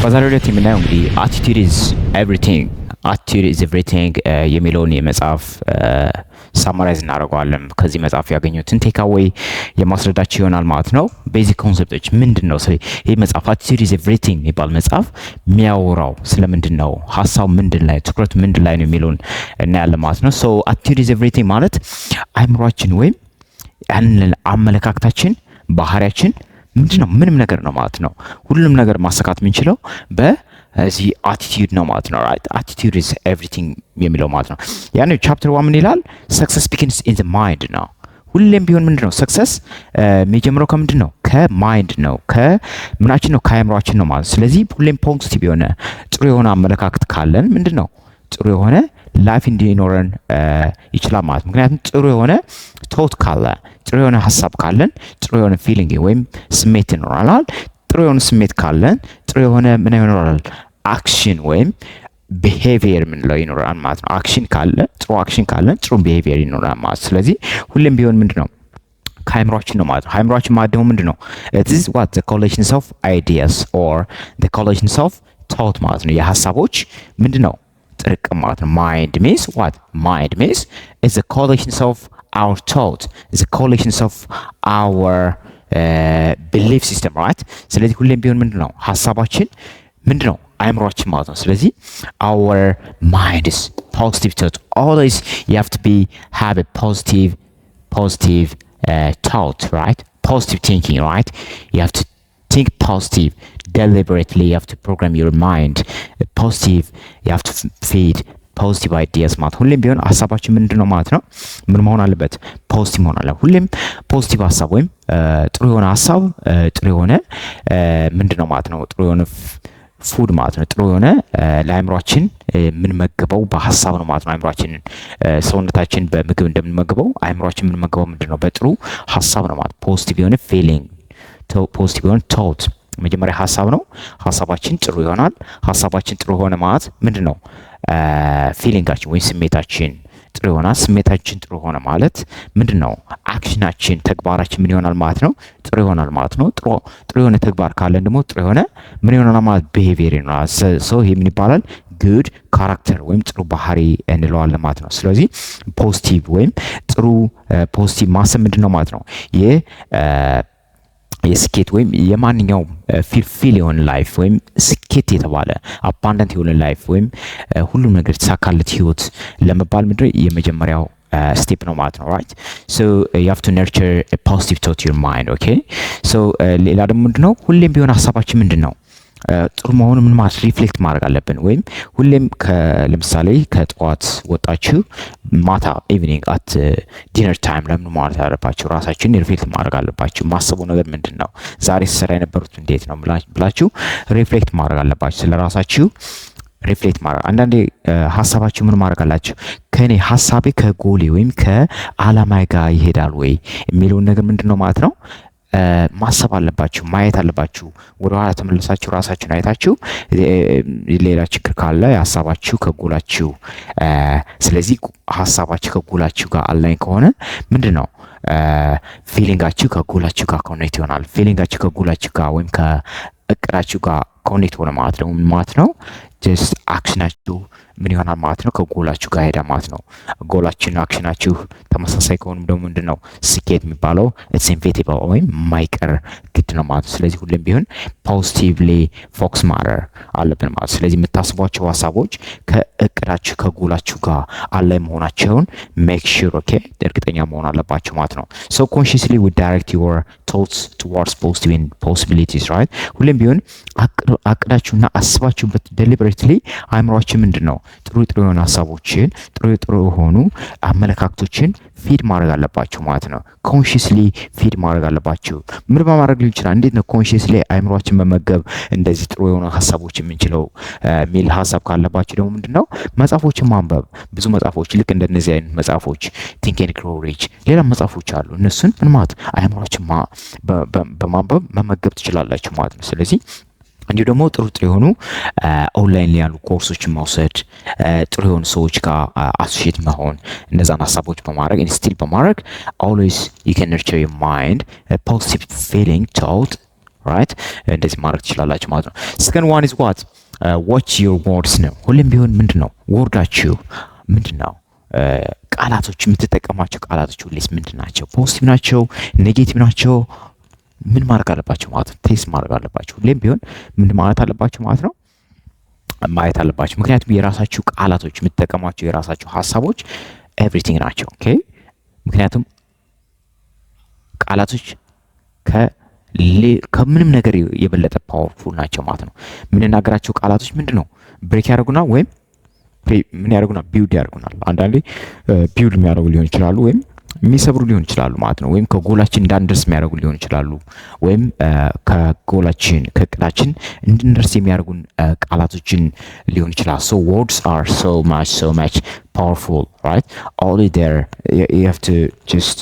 በዛሬው ዕለት የምናየው እንግዲህ attitude is everything የሚለውን የመጽሐፍ ሳማራይዝ እናደርገዋለን። ከዚህ መጽሐፍ ያገኙትን ቴካዌይ የማስረዳቸው ይሆናል ማለት ነው። ቤዚክ ኮንሰፕቶች ምንድነው? ይሄ መጽሐፍ attitude is everything የሚባል መጽሐፍ የሚያወራው ስለምንድን ነው? ሀሳቡ ምንድን ላይ ትኩረት ምንድን ላይ ነው የሚለውን እናያለን ማለት ነው። ሶ attitude is everything ማለት አእምሯችን ወይም ያንን አመለካከታችን ባህሪያችን ምንድነው? ምንም ነገር ነው ማለት ነው። ሁሉንም ነገር ማሳካት የምንችለው በዚህ አቲቲዩድ ነው ማለት ነው። ራይት አቲቲዩድ ኢዝ ኤቭሪቲንግ የሚለው ማለት ነው። ያኔ ቻፕተር 1 ምን ይላል? ሰክሰስ ቢጊንስ ኢን ዘ ማይንድ ነው። ሁሌም ቢሆን ምንድነው ሰክሰስ የሚጀምረው ከምንድነው? ከማይንድ ነው። ከምናችን ነው? ከአእምሯችን ነው ማለት። ስለዚህ ሁሌም ፖዚቲቭ የሆነ ጥሩ የሆነ አመለካከት ካለን ምንድነው ጥሩ የሆነ ላይፍ እንዲኖረን ይችላል ማለት። ምክንያቱም ጥሩ የሆነ ቶት ካለ ጥሩ የሆነ ሀሳብ ካለን ጥሩ የሆነ ፊሊንግ ወይም ስሜት ይኖራል። ጥሩ የሆነ ስሜት ካለን ጥሩ የሆነ ምን ይኖራል? አክሽን ወይም ቢሄቪየር ምንለው ይኖራል ማለት ነው። አክሽን ካለ ጥሩ አክሽን ካለን ጥሩ ቢሄቪየር ይኖራል ማለት። ስለዚህ ሁሌም ቢሆን ምንድነው ከአእምሯችን ነው ማለት ነው። አእምሯችን ማለት ደግሞ ምንድነው? it is what the collections of ideas or the collections of thought ማለት ነው። የሀሳቦች ምንድነው ጥርቅም ማለት ነው። ማይንድ means what? Mind means it's a collections of our thought, it's a collections of our belief system, right? ስለዚህ ሁሌም ቢሆን ምንድነው ሀሳባችን ምንድነው አእምሯችን ማለት ነው። ስለዚህ our mind is positive thought. Always you have to have a positive thought, right? Positive thinking, right? You have to think positive deliberately. You have to program your mind positive. You have to feed ፖዚቲቭ አይዲያስ ማለት ሁሌም ቢሆን ሀሳባችን ምንድነው ማለት ነው ምን መሆን አለበት? ፖዚቲቭ መሆን አለበት። ሁሌም ፖዚቲቭ ሀሳብ ወይም ጥሩ የሆነ ሀሳብ ጥሩ የሆነ ምንድነው ማለት ነው ጥሩ የሆነ ፉድ ማለት ነው። ጥሩ የሆነ ለአእምሯችን የምንመገበው በሀሳብ ነው ማለት ነው። አእምሯችንን ሰውነታችን በምግብ እንደምንመገበው አእምሯችን የምንመገበው ምንድነው በጥሩ ሀሳብ ነው ማለት። ፖዚቲቭ የሆነ ፊሊንግ ፖዚቲቭ የሆነ ቶት መጀመሪያ ሀሳብ ነው። ሀሳባችን ጥሩ ይሆናል። ሀሳባችን ጥሩ ሆነ ማለት ምንድነው ፊሊንጋችን ወይም ስሜታችን ጥሩ ይሆናል። ስሜታችን ጥሩ ሆነ ማለት ምንድነው አክሽናችን ተግባራችን ምን ይሆናል ማለት ነው ጥሩ ይሆናል ማለት ነው። ጥሩ የሆነ ተግባር ካለን ደግሞ ጥሩ የሆነ ምን ይሆናል ማለት ቢሄቪየር ይሆናል። ሶ ይሄ ምን ይባላል? ጉድ ካራክተር ወይም ጥሩ ባህሪ እንለዋለን ማለት ነው። ስለዚህ ፖዚቲቭ ወይም ጥሩ ፖዚቲቭ ማሰብ ምንድነው ማለት ነው የስኬት ወይም የማንኛውም ፊል የሆነ ላይፍ ወይም ስኬት የተባለ አባንዳንት የሆነ ላይፍ ወይም ሁሉም ነገር የተሳካለት ህይወት ለመባል ምንድነው የመጀመሪያው ስቴፕ ነው ማለት ነው። ራይት ሶ you have to nurture a positive thought in your mind. okay so ሌላ ደግሞ ምንድነው ሁሌም ቢሆን ሀሳባችን ምንድነው ጥሩ መሆኑ ምን ማለት ሪፍሌክት ማድረግ አለብን። ወይም ሁሌም ለምሳሌ ከጠዋት ወጣችሁ ማታ ኢቭኒንግ አት ዲነር ታይም ለምን ማለት አለባችሁ ራሳችሁን ሪፍሌክት ማድረግ አለባችሁ። ማሰቡ ነገር ምንድነው ዛሬ ስራ የነበሩት እንዴት ነው ብላችሁ ሪፍሌክት ማድረግ አለባችሁ። ስለራሳችሁ ሪፍሌክት ማድረግ አንዳንዴ ሀሳባችሁ ምን ማድረግ አላችሁ ከኔ ሀሳቤ ከጎሌ ወይም ከአላማዬ ጋር ይሄዳል ወይ የሚለውን ነገር ምንድነው ማለት ነው ማሰብ አለባችሁ። ማየት አለባችሁ። ወደ ኋላ ተመልሳችሁ ራሳችሁን አይታችሁ ሌላ ችግር ካለ ሀሳባችሁ ከጎላችሁ ስለዚህ ሀሳባችሁ ከጎላችሁ ጋር አላኝ ከሆነ ምንድነው ፊሊንጋችሁ ከጎላችሁ ጋር ኮኔክት ይሆናል። ፊሊንጋችሁ ከጎላችሁ ጋር ወይም ከእቅዳችሁ ጋር ኮኔክት ሆነ ማለት ነው ጀስት አክሽናችሁ ምን ይሆናል ማለት ነው ከጎላችሁ ጋር ሄዳ ማለት ነው። ጎላችሁና አክሽናችሁ ተመሳሳይ ከሆኑ ደግሞ ምንድነው ስኬት የሚባለው ኢትስ ኢንቪቴብል ወይም ማይቀር ግድ ነው ማለት ነው። ስለዚህ ሁሌም ቢሆን ፖዚቲቭሊ ፎከስ ማድረግ አለብን ማለት። ስለዚህ የምታስቧቸው ሀሳቦች ከእቅዳችሁ ከጎላችሁ ጋር አላይ መሆናቸውን ሜክ ሹር ኦኬ እርግጠኛ መሆን አለባችሁ ማለት ነው። ሶ ኮንሺየስሊ ዊ ዳይሬክት ዩር ቶትስ ቱዋርድስ ፖዚቲቭ ፖሲቢሊቲስ ራይት። ሁሌም ቢሆን አቅዳችሁና አስባችሁበት ዴሊበሬትሊ አእምሯችሁ ምንድነው ጥሩ የሆነ ሀሳቦችን ጥሩ የሆኑ አመለካከቶችን ፊድ ማድረግ አለባችሁ ማለት ነው። ኮንሺየስሊ ፊድ ማድረግ አለባችሁ። ምን በማድረግ ሊሆን ይችላል? እንዴት ነው ኮንሺየስሊ አእምሯችን በመገብ እንደዚህ ጥሩ የሆነ ሀሳቦች የምንችለው ሚል ሀሳብ ካለባችሁ ደግሞ ምንድነው መጽሐፎችን ማንበብ። ብዙ መጽሐፎች ልክ እንደነዚህ አይነት መጽሐፎች ቲንክ ኤንድ ግሮው ሪች ሌላ መጽሐፎች አሉ። እነሱን ምን ማለት አእምሯችን በማንበብ መመገብ ትችላላችሁ ማለት ነው። ስለዚህ እንዲሁ ደግሞ ጥሩ የሆኑ ኦንላይን ላይ ያሉ ኮርሶችን መውሰድ ጥሩ የሆኑ ሰዎች ጋር አሶሺየት መሆን እነዛን ሀሳቦች በማድረግ ኢንስቲል በማድረግ always you can nurture your mind a positive feeling thought ራይት እንደዚህ ማድረግ ትችላላችሁ ማለት ነው። second one is what watch your words ነው። ሁሌም ቢሆን ምንድነው ወርዳችሁ ምንድነው ቃላቶች የምትጠቀሟቸው ቃላቶች ሁሌስ ምንድን ናቸው? ፖዚቲቭ ናቸው? ኔጌቲቭ ናቸው? ምን ማድረግ አለባቸው ማለት ነው? ቴስት ማድረግ አለባቸው። ሁሌም ቢሆን ምን ማለት አለባቸው ማለት ነው? ማየት አለባቸው። ምክንያቱም የራሳችሁ ቃላቶች የምትጠቀሟቸው የራሳችሁ ሀሳቦች ኤቭሪቲንግ ናቸው። ኦኬ ምክንያቱም ቃላቶች ከምንም ነገር የበለጠ ፓወርፉል ናቸው ማለት ነው። የምንናገራቸው ቃላቶች ምንድነው ብሬክ ያደርጉና ወይም ምን ያደርጉናል? ቢውድ ያደርጉናል። አንዳንዴ ቢውድ የሚያደርጉ ሊሆን ይችላሉ ወይም የሚሰብሩ ሊሆን ይችላሉ ማለት ነው። ወይም ከጎላችን እንዳንደርስ የሚያደርጉ ሊሆን ይችላሉ ወይም ከጎላችን ከእቅዳችን እንድንደርስ የሚያደርጉን ቃላቶችን ሊሆን ይችላል። so words are so much powerful, right? Only there you have to just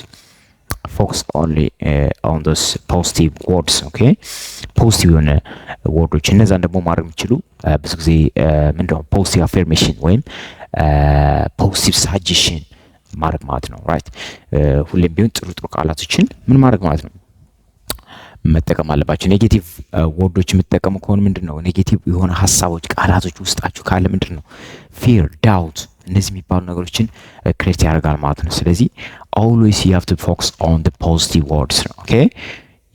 focus only on those positive words. okay ፖዚቲቭ የሆነ ወርዶች እነዛን ደግሞ ማድረግ የሚችሉ ብዙ ጊዜ ምንድነው ፖዚቲቭ አፌርሜሽን ወይም ፖዚቲቭ ሳጀሽን ማድረግ ማለት ነው። ራይት ሁሌም ቢሆን ጥሩ ጥሩ ቃላቶችን ምን ማድረግ ማለት ነው መጠቀም አለባቸው። ኔጌቲቭ ወርዶች የምትጠቀሙ ከሆነ ምንድነው ኔጌቲቭ የሆነ ሀሳቦች ቃላቶች ውስጣችሁ ካለ ምንድነው ፊር ዳውት እነዚህ የሚባሉ ነገሮችን ክሬት ያደርጋል ማለት ነው። ስለዚህ always you have to focus on the positive words. okay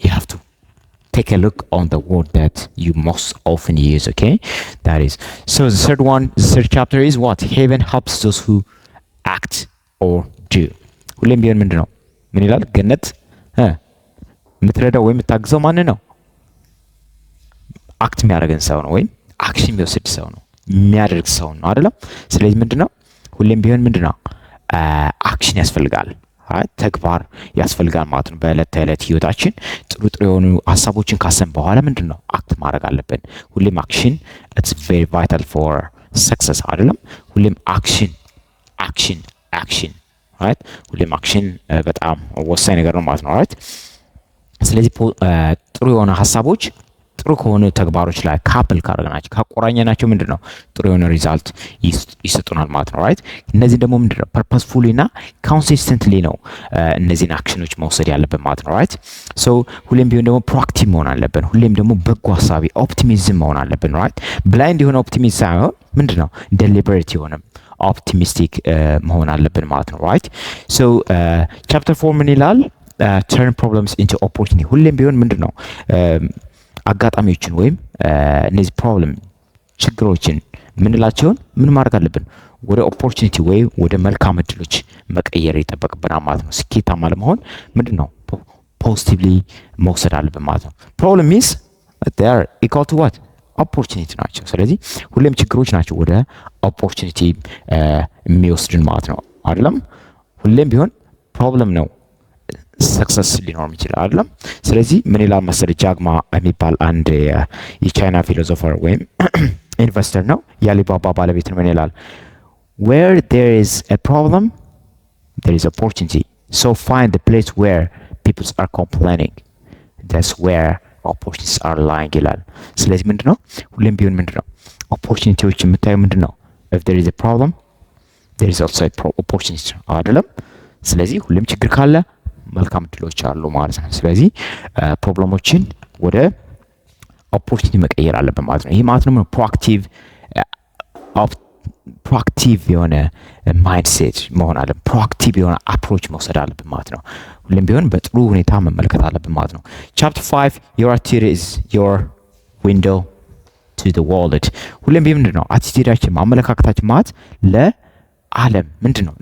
you have to take a look on the word that you most often use. okay that is so the third chapter is what heaven helps those who act or do. ሁሌም ቢሆን ምንድነው ምን ይላል? ገነት የምትረዳው ወይም የምታግዘው ማን ነው? አክት የሚያደርገን ሰው ነው ወይም አክሽን የሚወስድ ሰው ነው የሚያደርግ ሰው ነው አይደለም? ስለዚህ ምንድነው ሁሌም ቢሆን ምንድነው አክሽን ያስፈልጋል፣ ተግባር ያስፈልጋል ማለት ነው። በዕለት ተዕለት ህይወታችን ጥሩ ጥሩ የሆኑ ሀሳቦችን ካሰብን በኋላ ምንድነው አክት ማድረግ አለብን። ሁሌም አክሽን it's very vital for success አይደለም? ሁሌም አክሽን right ሁሌም አክሽን በጣም ወሳኝ ነገር ነው ማለት ነው። right ስለዚህ ጥሩ የሆነ ሀሳቦች ጥሩ ከሆነ ተግባሮች ላይ ካፕል ካደረግናቸው ካቆራኘናቸው ምንድነው ጥሩ የሆነ ሪዛልት ይሰጡናል ማለት ነው። ራይት እነዚህ ደግሞ ምንድነው ፐርፐስፉሊ እና ኮንሲስተንትሊ ነው እነዚህን አክሽኖች መውሰድ ያለብን ማለት ነው። ራይት ሶ ሁሌም ቢሆን ደግሞ ፕሮአክቲቭ መሆን አለብን። ሁሌም ደግሞ በጎ ሀሳቢ ኦፕቲሚዝም መሆን አለብን። ራይት ብላይንድ የሆነ ኦፕቲሚዝም ሳይሆን ምንድነው ዴሊበሬት የሆነ ኦፕቲሚስቲክ መሆን አለብን ማለት ነው። ራይት ሶ ቻፕተር 4 ምን ይላል? turn problems into opportunity። ሁሌም ቢሆን ምንድነው አጋጣሚዎችን ወይም እነዚህ ፕሮብለም ችግሮችን ምንላቸውን ምን ማድረግ አለብን? ወደ ኦፖርቹኒቲ ወይ ወደ መልካም እድሎች መቀየር ይጠበቅብናል ማለት ነው። ስኬታማ ለመሆን ምንድነው ፖዚቲቭሊ መውሰድ አለብን ማለት ነው። ፕሮብለም ሚንስ they are equal to what ኦፖርቹኒቲ ናቸው። ስለዚህ ሁሌም ችግሮች ናቸው ወደ ኦፖርቹኒቲ የሚወስድን ማለት ነው አይደለም? ሁሌም ቢሆን ፕሮብለም ነው ሰክሰስ ሊኖር ይችላል አይደለም? ስለዚህ ምን ይላል መሰለህ ጃክማ የሚባል አንድ የቻይና ፊሎሶፈር ወይም ኢንቨስተር ነው፣ የአሊባባ ባለቤት ነው። ምን ይላል? where there is a problem there is opportunity, so find the place where people are complaining, that's where opportunities are lying ይላል። ስለዚህ ምንድነው ሁሌም ቢሆን ምንድነው ኦፖርቹኒቲዎች የምታየው ምንድነው if there is a problem there is also a opportunity አይደለም? ስለዚህ ሁሌም ችግር ካለ መልካም እድሎች አሉ ማለት ነው። ስለዚህ ፕሮብሌሞችን ወደ ኦፖርቹኒቲ መቀየር አለብን ማለት ነው። ይሄ ማለት ነው ፕሮአክቲቭ የሆነ ማይንድሴት መሆን አለብን። ፕሮአክቲቭ የሆነ አፕሮች መውሰድ አለብን ማለት ነው። ሁሌም ቢሆን በጥሩ ሁኔታ መመልከት አለብን ማለት ነው። ቻፕተር 5 your attitude is your window to the world። ሁሌም ቢሆን ምንድነው አቲቲዩዳችን አመለካከታችን ማለት ለዓለም ምንድነው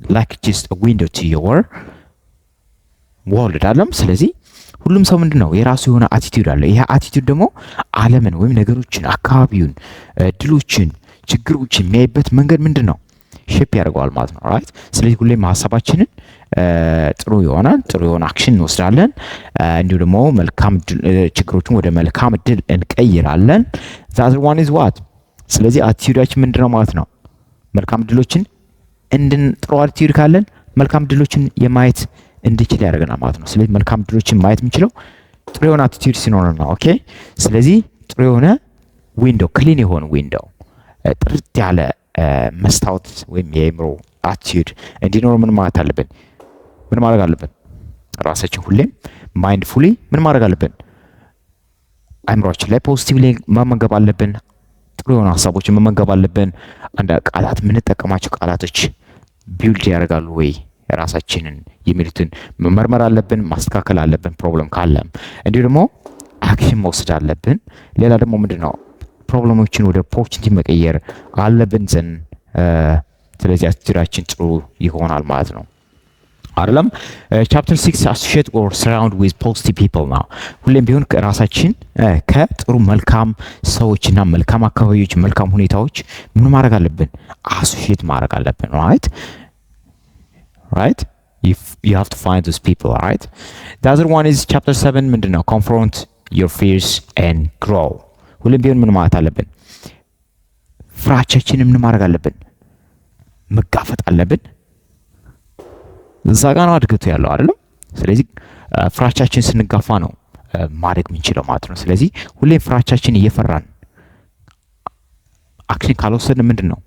like just a window to your world አይደለም? ስለዚህ ሁሉም ሰው ምንድነው የራሱ የሆነ አቲቲዩድ አለ። ይሄ አቲቲዩድ ደግሞ ዓለምን ወይም ነገሮችን፣ አካባቢውን፣ ድሎችን፣ ችግሮችን የሚያይበት መንገድ ምንድነው ሼፕ ያደርገዋል ማለት ነው። ራይት ስለዚህ ሁሌም ሀሳባችንን ጥሩ ይሆናል፣ ጥሩ የሆነ አክሽን እንወስዳለን። እንዲሁ ደግሞ መልካም ችግሮችን ወደ መልካም እድል እንቀይራለን። that one is what ስለዚህ አቲቲዩዳችን ምንድነው ማለት ነው መልካም እድሎችን ጥሩ አቲቲዩድ ካለን መልካም እድሎችን የማየት እንድችል ያደርገናል ማለት ነው። ስለዚህ መልካም እድሎችን ማየት የምንችለው ጥሩ የሆነ አቲቲዩድ ሲኖረን ነው። ኦኬ ስለዚህ ጥሩ የሆነ ዊንዶው ክሊን የሆነ ዊንዶው ጥርት ያለ መስታወት ወይም የአእምሮ አቲቲዩድ እንዲኖር ምን ማለት አለብን? ምን ማድረግ አለብን? ራሳችን ሁሌም ማይንድፉሊ ምን ማድረግ አለብን? አእምሯችን ላይ ፖዚቲቭሊ መመገብ አለብን። ጥሩ የሆኑ ሀሳቦችን መመገብ አለብን። አንድ ቃላት የምንጠቀማቸው ቃላቶች ቢውልድ ያደርጋሉ ወይ ራሳችንን የሚሉትን መመርመር አለብን፣ ማስተካከል አለብን ፕሮብለም ካለም። እንዲሁ ደግሞ አክሽን መውሰድ አለብን። ሌላ ደግሞ ምንድነው ፕሮብለሞችን ወደ ኦፖርቹኒቲ መቀየር አለብን ዘን ስለዚህ አቲቲዩዳችን ጥሩ ይሆናል ማለት ነው አይደለም። ቻፕተር 6 አሶሺየት ኦር ሰራውንድ ዊዝ ፖዚቲቭ ፒፕል ነው። ሁሌም ቢሆን ራሳችን ከጥሩ መልካም ሰዎችና መልካም አካባቢዎች፣ መልካም ሁኔታዎች ምን ማድረግ አለብን? አሶሺየት ማድረግ አለብን። right you have to find those people, right? The other one is chapter 7 ምንድነው? confront your fears and grow። ሁሌም ቢሆን ምን ማለት አለብን? ፍራቻችንን ምን ማድረግ አለብን? መጋፈጥ አለብን። እዛ ጋር ነው እድገቱ ያለው አይደለም። ስለዚህ ፍራቻችን ስንጋፋ ነው ማድረግ የምንችለው ማለት ነው። ስለዚህ ሁሌም ፍራቻችን እየፈራን አክሽን ካልወሰድን ምንድነው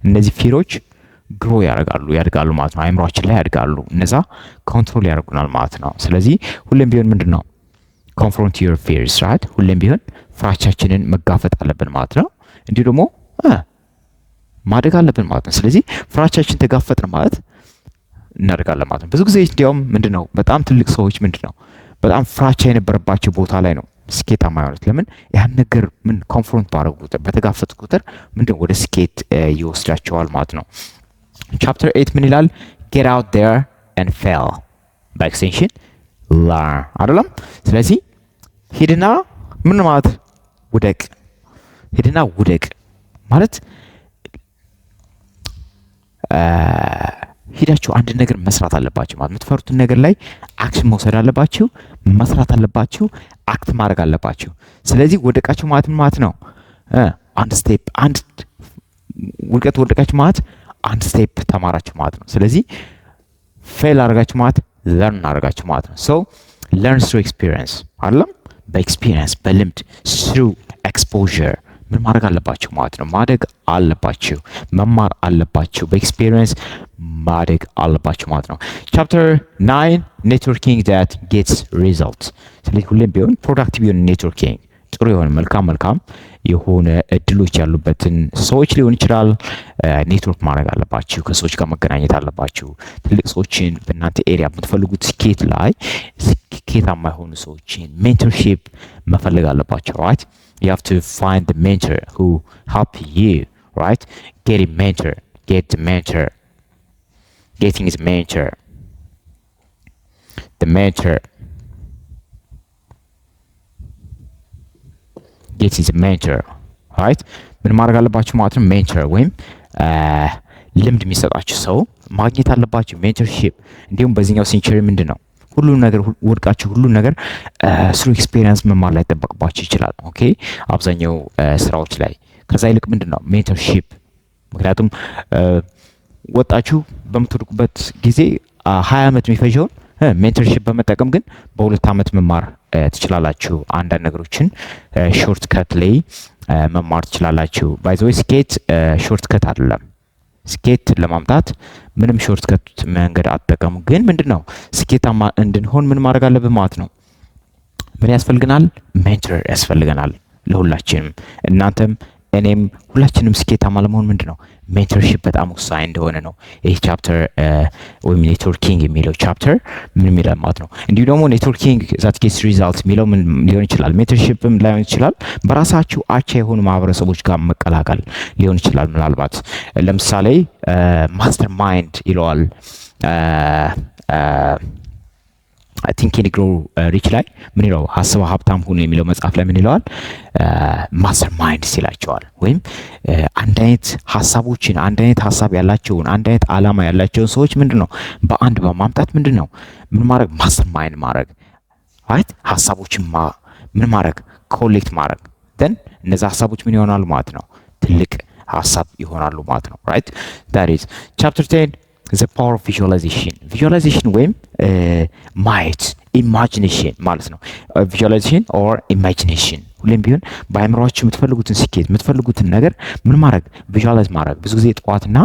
እነዚህ ፊሮች ግሮ ያድጋሉ ማለት ነው። አእምሯችን ላይ ያድጋሉ። እነዛ ኮንትሮል ያደርጉናል ማለት ነው። ስለዚህ ሁሌም ቢሆን ምንድነው ኮንፍሮንት ዩር ፊርስ ራይት። ሁሌም ቢሆን ፍራቻችንን መጋፈጥ አለብን ማለት ነው። እንዲሁ ደግሞ ማደግ አለብን ማለት ነው። ስለዚህ ፍራቻችን ተጋፈጥን ማለት እናደርጋለን ማለት ነው። ብዙ ጊዜ እንዲያውም ምንድነው በጣም ትልቅ ሰዎች ምንድነው በጣም ፍራቻ የነበረባቸው ቦታ ላይ ነው ስኬታማ የሆኑት። ለምን? ያን ነገር ምን ኮንፍሮንት ባደረጉ ቁጥር በተጋፈጡ ቁጥር ምንድነው ወደ ስኬት ይወስዳቸዋል ማለት ነው። ቻፕተር 8 ምን ይላል? get out there and fail by extension learn አይደለም። ስለዚህ ሂድና ምን ማለት ውደቅ፣ ሂድና ውደቅ ማለት ሂዳችሁ አንድ ነገር መስራት አለባችሁ ማለት የምትፈሩትን ነገር ላይ አክሽን መውሰድ አለባችሁ፣ መስራት አለባችሁ፣ አክት ማድረግ አለባችሁ። ስለዚህ ወደቃችሁ ማለት ነው አንድ ስቴፕ አንድ ውድቀት ወደቃችሁ ማለት አንድ ስቴፕ ተማራችሁ ማለት ነው። ስለዚህ ፌል አድርጋችሁ ማለት ለርን አድርጋችሁ ማለት ነው። ሶ ለርን ስሩ ኤክስፒሪየንስ አይደለም፣ በኤክስፒሪየንስ በልምድ ስሩ ኤክስፖዠር ምን ማድረግ አለባችሁ ማለት ነው። ማደግ አለባችሁ፣ መማር አለባችሁ፣ በኤክስፒሪየንስ ማደግ አለባችሁ ማለት ነው። ቻፕተር 9 ኔትወርኪንግ ዳት ጌትስ ሪዛልት። ስለዚህ ሁሌም ቢሆን ፕሮዳክቲቭ የሆነ ኔትወርኪንግ ጥሩ የሆነ መልካም የሆነ እድሎች ያሉበትን ሰዎች ሊሆን ይችላል ኔትወርክ ማድረግ አለባችሁ። ከሰዎች ጋር መገናኘት አለባችሁ። ትልቅ ሰዎችን በእናንተ ኤሪያ የምትፈልጉት ስኬት ላይ ስኬታማ የሆኑ ሰዎችን ሜንተርሺፕ መፈለግ አለባችሁ። right you have to find the mentor who help you, right? Get the mentor, getting is mentor, the mentor get is mentor, right? ምን ማድረግ አለባችሁ ማለት ነው። ሜንተር ወይም ልምድ የሚሰጣችሁ ሰው ማግኘት አለባችሁ። ሜንተርሺፕ እንዲሁም በዚህኛው ሴንቸሪ ምንድነው ሁሉን ነገር ወድቃችሁ ሁሉን ነገር ስሩ ኤክስፒሪየንስ መማር ላይ ተጠበቅባችሁ ይችላል። ኦኬ አብዛኛው ስራዎች ላይ ከዛ ይልቅ ምንድነው ሜንተርሺፕ። ምክንያቱም ወጣችሁ በምትወድቁበት ጊዜ 20 ዓመት የሚፈጀውን ሜንተርሺፕ በመጠቀም ግን በ2 ዓመት መማር ትችላላችሁ። አንዳንድ ነገሮችን ሾርት ከት ላይ መማር ትችላላችሁ። ባይ ዘ ወይ ስኬት ሾርት ከት አይደለም። ስኬት ለማምጣት ምንም ሾርት ከት መንገድ አትጠቀሙ። ግን ምንድነው ስኬታማ እንድንሆን ምን ማድረግ አለብን ማለት ነው። ምን ያስፈልገናል? ሜንተር ያስፈልገናል ለሁላችንም። እናንተም እኔም ሁላችንም ስኬታማ ለመሆን ምንድነው ሜንተርሺፕ በጣም ወሳኝ እንደሆነ ነው ይህ ቻፕተር ወይም ኔትወርኪንግ የሚለው ቻፕተር ምን የሚለው ማለት ነው። እንዲሁ ደግሞ ኔትወርኪንግ ዛት ጌትስ ሪዛልት የሚለው ምን ሊሆን ይችላል? ሜንተርሺፕም ላይሆን ይችላል። በራሳችሁ አቻ የሆኑ ማህበረሰቦች ጋር መቀላቀል ሊሆን ይችላል። ምናልባት ለምሳሌ ማስተር ማይንድ ይለዋል ቲንክ ኤንድ ግሮው ሪች ላይ ምን ይለው ሀሳብ ሀብታም ሁኑ የሚለው መጽሐፍ ላይ ምን ይለዋል? ማስተር ማይንድስ ይላቸዋል። ወይም አንድ አይነት ሀሳቦችን አንድ አይነት ሀሳብ ያላቸውን አንድ አይነት አላማ ያላቸውን ሰዎች ምንድነው በአንድ በማምጣት ምንድነው ምን ማድረግ ማስተር ማይንድ ማድረግ right ሀሳቦችን ምን ማድረግ ኮሌክት ማድረግ then እነዛ ሀሳቦች ምን ይሆናሉ ማለት ነው ትልቅ ሀሳብ ይሆናሉ ማለት ነው። right that is chapter 10 ዘ ፓወር ኦፍ ቪዥዋላይዜሽን ወይም ማየት ኢማጂኔሽን ማለት ነው። ቪዥዋላይዜሽን ኦር ኢማጂኔሽን ሁሌም ቢሆን በአእምሯችሁ የምትፈልጉትን ስኬት የምትፈልጉትን ነገር ምን ማድረግ ቪዥዋላይዝ ማድረግ። ብዙ ጊዜ ጠዋትና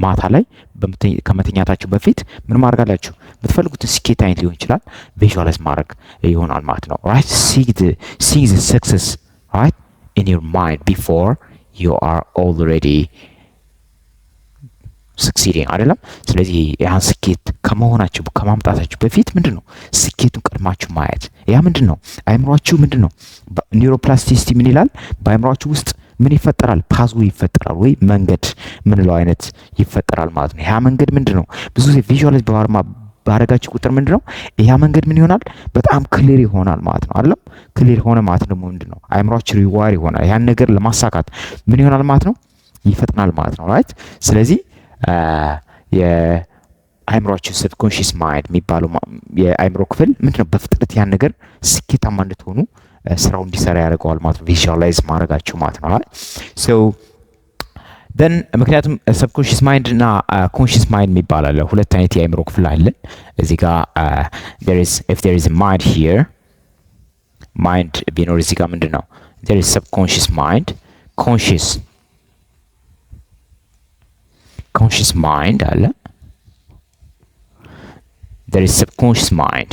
ማታ ላይ ከመተኛታችሁ በፊት ምን ማድረግ አላችሁ? የምትፈልጉትን ስኬት አይነት ሊሆን ይችላል ቪዥዋላይዝ ማድረግ ይሆናል ማለት ነው። ራይት see the success right in your mind before you are already succeeding አይደለም። ስለዚህ ያን ስኬት ከመሆናችሁ ከማምጣታችሁ በፊት ምንድነው ስኬቱን ቀድማችሁ ማየት። ያ ምንድነው አይምሯችሁ ምንድነው ኒውሮፕላስቲሲቲ ምን ይላል? በአይምሯችሁ ውስጥ ምን ይፈጠራል? ፓዝዌይ ይፈጠራል ወይ መንገድ ምንለው አይነት ይፈጠራል ማለት ነው። ያ መንገድ ምንድነው ብዙ ጊዜ ቪዥዋላይዝ ባረጋችሁ ቁጥር ምንድነው ያ መንገድ ምን ይሆናል? በጣም ክሊር ይሆናል ማለት ነው አይደለም። ክሊር ሆነ ማለት ደግሞ ምንድነው አይምሯችሁ ሪዋር ይሆናል። ያን ነገር ለማሳካት ምን ይሆናል ማለት ነው? ይፈጥናል ማለት ነው። ራይት። ስለዚህ የአይምሮአችን ሰብኮንሺየስ ማይንድ የሚባለው የአይምሮ ክፍል ምንድነው በፍጥነት ያን ነገር ስኬታማ እንድትሆኑ ስራው እንዲሰራ ያደርገዋል ማለት ነው። ቪዥዋላይዝ ማድረጋችሁ ማለት ነው። ሶ ደን ምክንያቱም ሰብኮንሺየስ ማይንድ እና ኮንሺየስ ማይንድ የሚባል አለ። ሁለት አይነት የአይምሮ ክፍል አለን እዚህ ጋር if there is a mind here ማይንድ ቢኖር እዚህ ጋር ምንድነው there is subconscious mind conscious mind አለ there is subconscious mind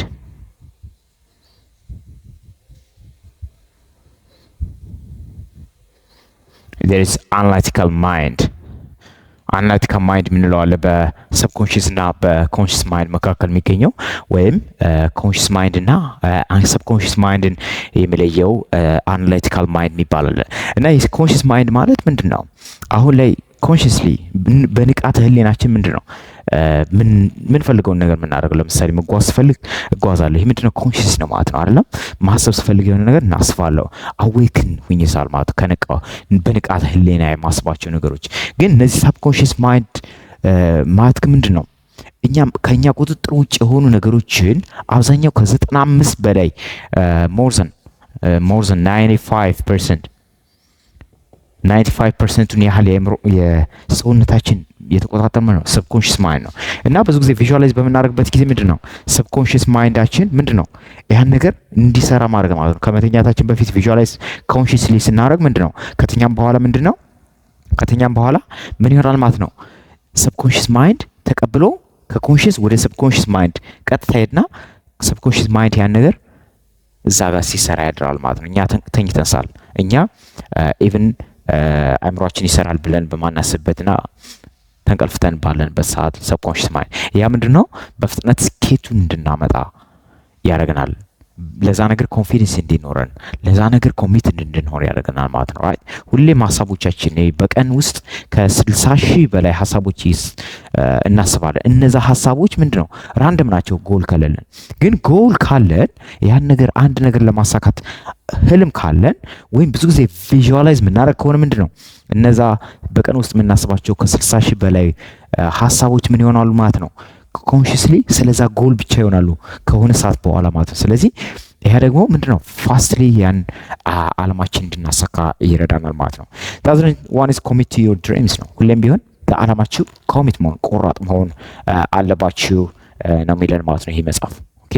there is analytical mind የምንለው አለ በሰብኮንሺየስ እና በኮንሺየስ ማይንድ መካከል የሚገኘው ወይም ኮንሺየስ ማይንድ እና ሰብኮንሺየስ ማይንድን የሚለየው አናላይቲካል ማይንድ የሚባል አለ እና ኮንሺየስ ማይንድ ማለት ምንድነው አሁን ላይ ኮንሺየስሊ በንቃተ ህሊናችን ምንድነው ምን ፈልገውን ነገር የምናደርገው። ለምሳሌ መጓዝ ስፈልግ እጓዛለሁ። ይሄ ምንድነው ኮንሺየስ ነው ማለት ነው አይደለም። ማሰብ ስፈልግ የሆነ ነገር እናስፋለሁ። አዌክን ሁኝሳል ማለት ከነቃው በንቃተ ህሊና የማስባቸው ነገሮች ግን እነዚህ ሳብኮንሺየስ ማይንድ ማለት ምንድነው እኛም ከኛ ቁጥጥር ውጭ የሆኑ ነገሮችን አብዛኛው ከ95 በላይ more than 95%ን ያህል የሰውነታችን የተቆጣጠረ ነው ሰብኮንሺየስ ማይንድ ነው። እና ብዙ ጊዜ ቪዥዋላይዝ በምናደርግበት ጊዜ ምንድነው ሰብኮንሺየስ ማይንዳችን ምንድነው ያን ነገር እንዲሰራ ማድረግ ማለት ነው። ከመተኛታችን በፊት ቪዥዋላይዝ ኮንሺየስሊ ስናደርግ ምንድነው ከተኛም በኋላ ምን ይሆናል ማለት ነው ሰብኮንሺየስ ማይንድ ተቀብሎ ከኮንሺየስ ወደ ሰብኮንሺየስ ማይንድ ቀጥታ ሄድና ሰብኮንሺየስ ማይንድ ያን ነገር እዛ ጋር ሲሰራ ያድራል ማለት ነው። እኛ ተኝተንሳል እኛ ኢቭን አእምሯችን ይሰራል ብለን በማናስብበትና ተንቀልፍተን ባለንበት ሰዓት ሰብኮንሺየስ ማይንድ ያ ምንድነው በፍጥነት ስኬቱን እንድናመጣ ያደርገናል። ለዛ ነገር ኮንፊደንስ እንዲኖረን ለዛ ነገር ኮሚትድ እንድንሆን ያደርገናል ማለት ነው። ራይት። ሁሌም ሀሳቦቻችን በቀን ውስጥ ከ60,000 በላይ ሀሳቦች እናስባለን። እነዛ ሀሳቦች ምንድነው ራንደም ናቸው ጎል ከሌለን። ግን ጎል ካለን ያን ነገር አንድ ነገር ለማሳካት ህልም ካለን ወይም ብዙ ጊዜ ቪዥዋላይዝ የምናደርግ ከሆነ ምንድነው እነዛ በቀን ውስጥ የምናስባቸው ከ60,000 በላይ ሀሳቦች ምን ይሆናሉ ማለት ነው ኮንሺየስሊ ስለዛ ጎል ብቻ ይሆናሉ ከሆነ ሰዓት በኋላ ማለት ነው። ስለዚህ ይሄ ደግሞ ምንድነው ፋስትሊ ያን አላማችን እንድናሳካ ይረዳናል ማለት ነው። one is commit to your dreams ነው። ሁሌም ቢሆን ለአላማችሁ ኮሚት መሆን ቆራጥ መሆን አለባችሁ ነው የሚለን ማለት ነው ይሄ መጽሐፍ። ኦኬ።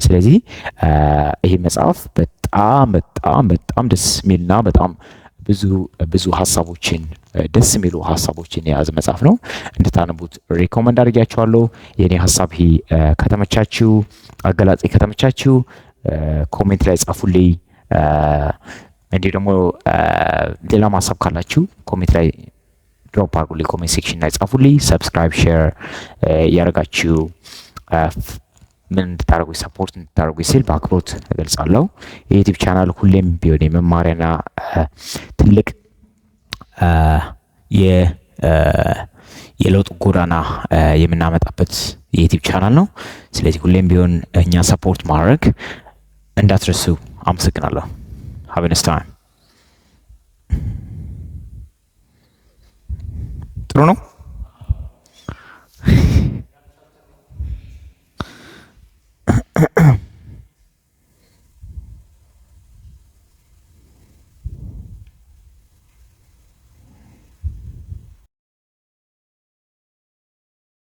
ስለዚህ ይሄ መጽሐፍ በጣም ደስ የሚልና በጣም ብዙ ሀሳቦችን ደስ የሚሉ ሀሳቦችን የያዘ መጽሐፍ ነው። እንድታነቡት ሪኮመንድ አድርጋችኋለሁ። የኔ ሀሳብ ከተመቻችሁ አገላጼ ከተመቻችሁ ኮሜንት ላይ ጻፉልኝ። እንዲህ ደግሞ ሌላ ሀሳብ ካላችሁ ኮሜንት ላይ ድሮፕ አድርጉልኝ። ኮሜንት ሴክሽን ላይ ጻፉልኝ። ሰብስክራይብ ሼር ያደርጋችሁ ምን እንድታደርጉ ሰፖርት እንድታደርጉ ሲል በአክብሮት እገልጻለሁ። የዩቲዩብ ቻናል ሁሌም ቢሆን የመማሪያና ትልቅ የለውጥ ጎዳና የምናመጣበት የዩቲዩብ ቻናል ነው። ስለዚህ ሁሌም ቢሆን እኛ ሰፖርት ማድረግ እንዳትረሱ። አመሰግናለሁ። have a nice time። ጥሩ ነው።